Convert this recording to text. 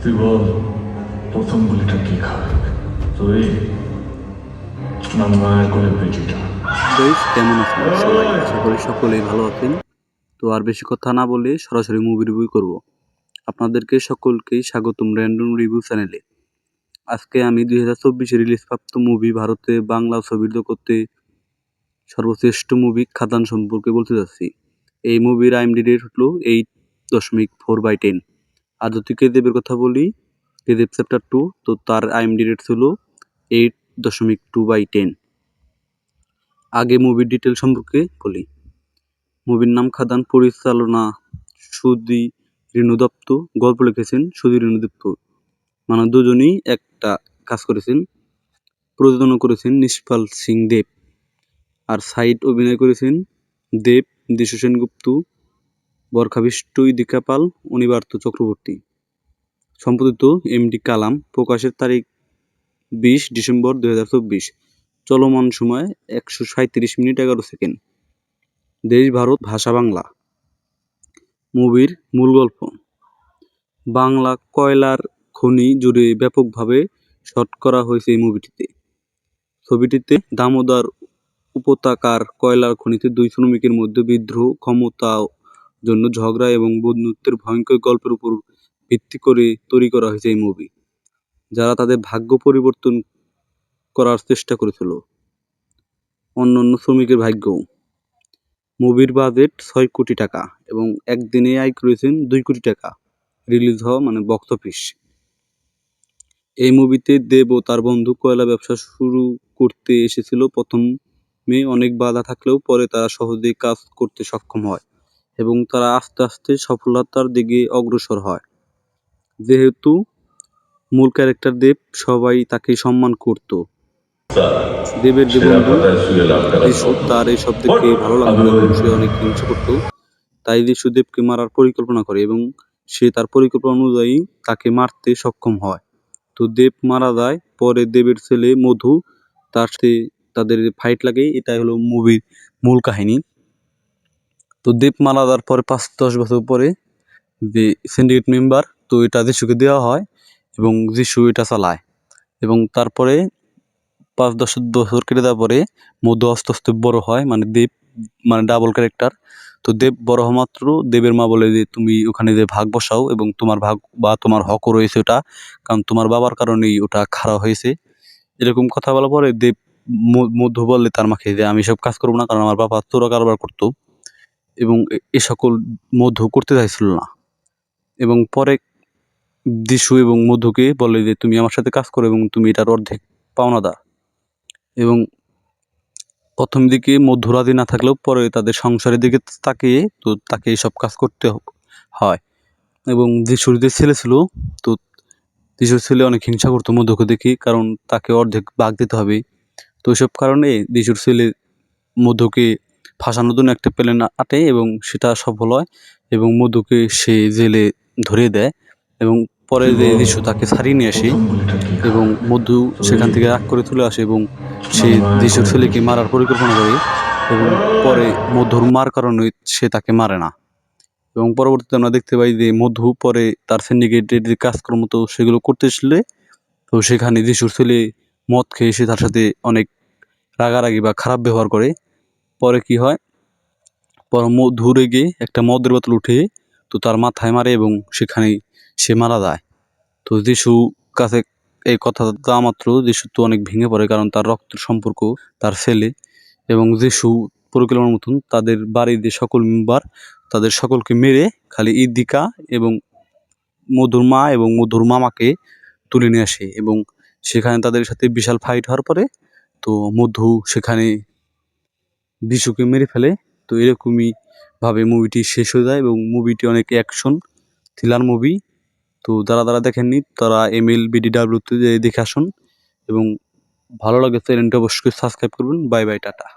তুই বল প্রথম গুলিটা কি খাবে, তুই না মায়ের করে বেটিটা? গাইস, কেমন আছেন সবাই? আশা করি সকলেই ভালো আছেন। তো আর বেশি কথা না বলে সরাসরি মুভি রিভিউ করব। আপনাদেরকে সকলকেই স্বাগতম র্যান্ডম রিভিউ চ্যানেলে। আজকে আমি 2024 রিলিজ প্রাপ্ত মুভি ভারতে বাংলা ছবির জগতে সর্বশ্রেষ্ঠ মুভি খাদান সম্পর্কে বলতে যাচ্ছি। এই মুভির IMDb রেট হলো 8.4/10। আর যদি কেদেবের কথা বলি, কেদেব চ্যাপ্টার 2, তো তার IMDb রেট ছিল 8.2/10। আগে মুভির ডিটেল সম্পর্কে বলি। মুভির নাম খাদান, পরিচালনা সুধীর রেণু দত্ত, গল্প লিখেছেন সুধীর রেণু দত্ত, মানে দুজনই একটা কাজ করেছেন। প্রযোজনা করেছেন নিষ্পাল সিং দেব, আর সাইড অভিনয় করেছেন দেব, দিশু সেনগুপ্ত, বরখা বিষ্টু, ইদিকা পাল, অনিবার্ত চক্রবর্তী। সম্পাদিত MD কালাম। প্রকাশের তারিখ 20 ডিসেম্বর 2024। চলমান সময় 137 মিনিট 11 সেকেন্ড। দেশ ভারত, ভাষা বাংলা। মুভির মূল গল্প। বাংলা কয়লার খনি জুড়ে ব্যাপকভাবে শট করা হয়েছে এই মুভিটিতে। ছবিটিতে দামোদর উপত্যকার কয়লার খনিতে দুই শ্রমিকের মধ্যে বিদ্রোহ, ক্ষমতা জন্য ঝগড়া এবং বন্ধুত্বের ভয়ঙ্কর গল্পের উপর ভিত্তি করে তৈরি করা হয়েছে এই মুভি, যারা তাদের ভাগ্য পরিবর্তন করার চেষ্টা করেছিল, অন্যান্য শ্রমিকের ভাগ্যও। মুভির বাজেট 6 কোটি টাকা এবং একদিনে আয় করেছেন 2 কোটি টাকা। রিলিজ হওয়া মানে বক্স অফিস। এই মুভিতে দেব ও তার বন্ধু কয়লা ব্যবসা শুরু করতে এসেছিল। প্রথমে অনেক বাধা থাকলেও পরে তারা সহজেই কাজ করতে সক্ষম হয় এবং তারা আস্তে আস্তে সফলতার দিকে অগ্রসর হয়। যেহেতু মূল ক্যারেক্টার দেব, সবাই তাকে সম্মান করত। দেবের যে বন্ধু যিশু, তার এইসব দেখে ভালো লাগতো এবং সে অনেক হিংসা করত। তাই যিশু দেবকে মারার পরিকল্পনা করে এবং সে তার পরিকল্পনা অনুযায়ী তাকে মারতে সক্ষম হয়। তো দেব মারা যায়। পরে দেবের ছেলে মধু, তার সাথে তাদের ফাইট লাগে। এটাই হলো মুভির মূল কাহিনী। তো দেব মারা যাওয়ার পরে 5-10 বছর পরে যে সিন্ডিকেট মেম্বার, তো এটা যিশুকে দেওয়া হয় এবং যিশু এটা চালায়। এবং তারপরে 5-10 বছর কেটে যাওয়ার পরে মধু আস্তে আস্তে বড় হয়, মানে দেব মানে ডাবল ক্যারেক্টার। তো দেব বড় হওয়া মাত্র দেবের মা বলে যে তুমি ওখানে যে ভাগ বসাও এবং তোমার ভাগ বা তোমার হকও রয়েছে ওটা, কারণ তোমার বাবার কারণেই ওটা খারাপ হয়েছে। এরকম কথা বলার পরে দেব মধু বললে তার মাকে যে আমি সব কাজ করবো না, কারণ আমার বাবা চোরা কারবার করতো এবং এ সকল মধু করতে চাইছিল না। এবং পরে যিশু এবং মধুকে বলে যে তুমি আমার সাথে কাজ করো এবং তুমি এটার অর্ধেক পাওনাদার। এবং প্রথম দিকে মধু রাজি না থাকলেও পরে তাদের সংসারের দিকে তাকিয়ে তো তাকে সব কাজ করতে হয়। এবং যিশুর যে ছেলে ছিল, তো যিশুর ছেলে অনেক হিংসা করতো মধুকে দেখি, কারণ তাকে অর্ধেক ভাগ দিতে হবে। তো ওইসব কারণে যিশুর ছেলে মধুকে ফাঁসানোর জন্য একটা প্ল্যান আঁটে এবং সেটা সফল হয় এবং মধুকে সে জেলে ধরিয়ে দেয়। এবং পরে যে যিশু তাকে ছাড়িয়ে নিয়ে আসে প্রথম গুলিটা কি এবং খাবে, মধু তুই সেখান থেকে রাগ করে চলে আসে এবং না সে মায়ের যিশুর করে ছেলেকে বেটিটা? মারার পরিকল্পনা করে এবং পরে মধুর মার কারণে সে তাকে মারে না। এবং পরবর্তীতে আমরা দেখতে পাই যে মধু পরে তার সিন্ডিকেটের যে কাজকর্ম তো সেগুলো করতে আসলে, তো সেখানে যিশুর ছেলে মদ খেয়ে এসে তার সাথে অনেক রাগারাগি বা খারাপ ব্যবহার করে। পরে কি হয়, পরে মধু রেগে একটা মদের বোতল উঠে তো তার মাথায় মারে এবং সেখানেই সে মারা যায়। তো যিশু কাছে এই কথা তা মাত্র যিশু তো অনেক ভেঙে পড়ে, কারণ তার রক্তের সম্পর্ক, তার ছেলে। এবং যিশু পরিকল্পনার মতন তাদের বাড়ির যে সকল মেম্বার, তাদের সকলকে মেরে খালি ইদিকা এবং মধুর মা এবং মধুর মামাকে তুলে নিয়ে আসে। এবং সেখানে তাদের সাথে বিশাল ফাইট হওয়ার পরে তো মধু সেখানে যিশুকে মেরে ফেলে। তো এরকমই ভাবে মুভিটি শেষ হয়ে যায় এবং মুভিটি অনেক অ্যাকশন থ্রিলার মুভি। তো যারা দেখেননি তারা MLBDW তে দেখে আসুন এবং ভালো লাগে চ্যানেলটা অবশ্যই সাবস্ক্রাইব করবেন। Bye bye, tata.